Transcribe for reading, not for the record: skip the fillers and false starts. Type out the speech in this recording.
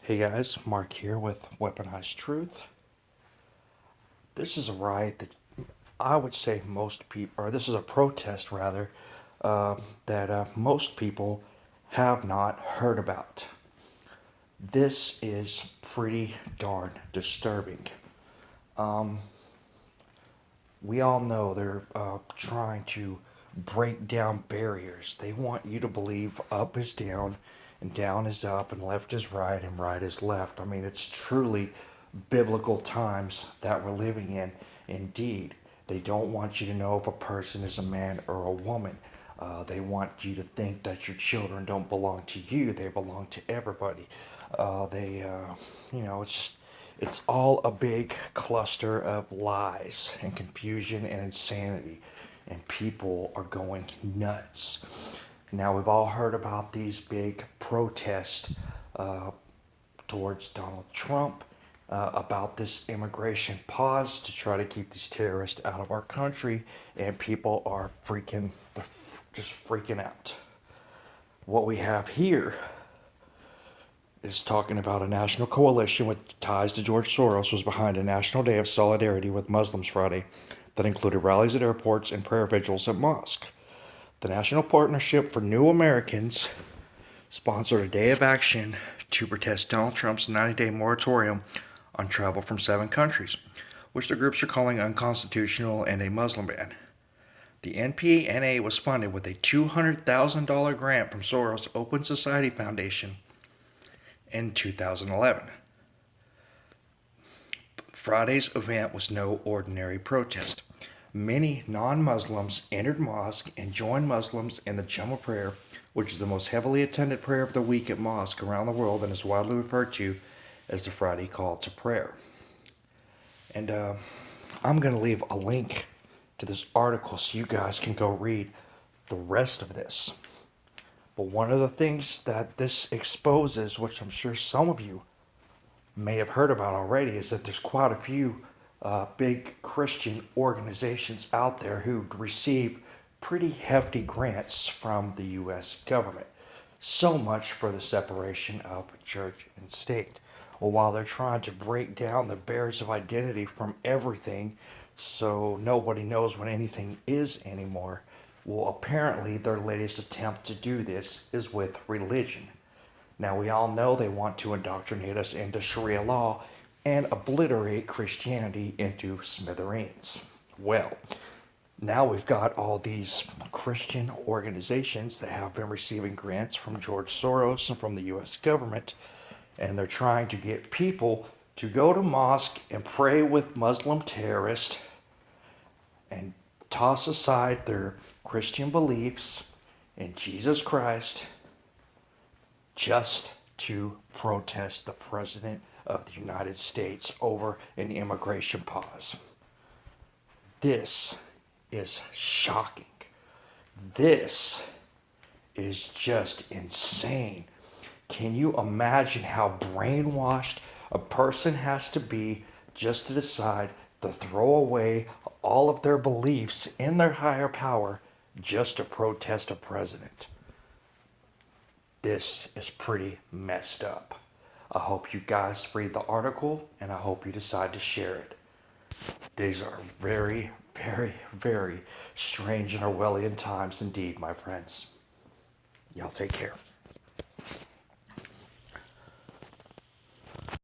Hey guys, Mark here with Weaponized Truth. This is a riot that I would say most people, or this is a protest rather, that most people have not heard about. This is pretty darn disturbing. Um, we all know they're trying to break down barriers. They want you to believe up is down and down is up and left is right and right is left. I mean, it's truly biblical times that we're living in. Indeed, they don't want you to know if a person is a man or a woman. They want you to think that your children don't belong to you, they belong to everybody. It's just it's all a big cluster of lies and confusion and insanity, and people are going nuts. Now, we've all heard about these big protests uh, towards Donald Trump about this immigration pause to try to keep these terrorists out of our country, and people are just freaking out. What we have here is talking about a national coalition with ties to George Soros was behind a national day of solidarity with Muslims Friday that included rallies at airports and prayer vigils at mosques. The National Partnership for New Americans sponsored a day of action to protest Donald Trump's 90-day moratorium on travel from 7 countries, which the groups are calling unconstitutional and a Muslim ban. The NPNA was funded with a $200,000 grant from Soros' Open Society Foundation in 2011. Friday's event was no ordinary protest. Many non-Muslims entered mosque and joined Muslims in the Jummah prayer, which is the most heavily attended prayer of the week at mosque around the world and is widely referred to as the Friday call to prayer. And I'm going to leave a link to this article so you guys can go read the rest of this. But one of the things that this exposes, which I'm sure some of you may have heard about already, is that there's quite a few big Christian organizations out there who receive pretty hefty grants from the U.S. government. So much for the separation of church and state. Well, while they're trying to break down the barriers of identity from everything so nobody knows what anything is anymore, well, apparently their latest attempt to do this is with religion. Now, we all know they want to indoctrinate us into Sharia law and obliterate Christianity into smithereens. Well, now we've got all these Christian organizations that have been receiving grants from George Soros and from the U.S. government, and they're trying to get people to go to mosque and pray with Muslim terrorists and toss aside their Christian beliefs in Jesus Christ just to protest the President of the United States over an immigration pause. This is shocking. This is just insane. Can you imagine how brainwashed a person has to be just to decide to throw away all of their beliefs in their higher power just to protest a president? This is pretty messed up. I hope you guys read the article and I hope you decide to share it. These are very, very, very strange and Orwellian times indeed, my friends. Y'all take care.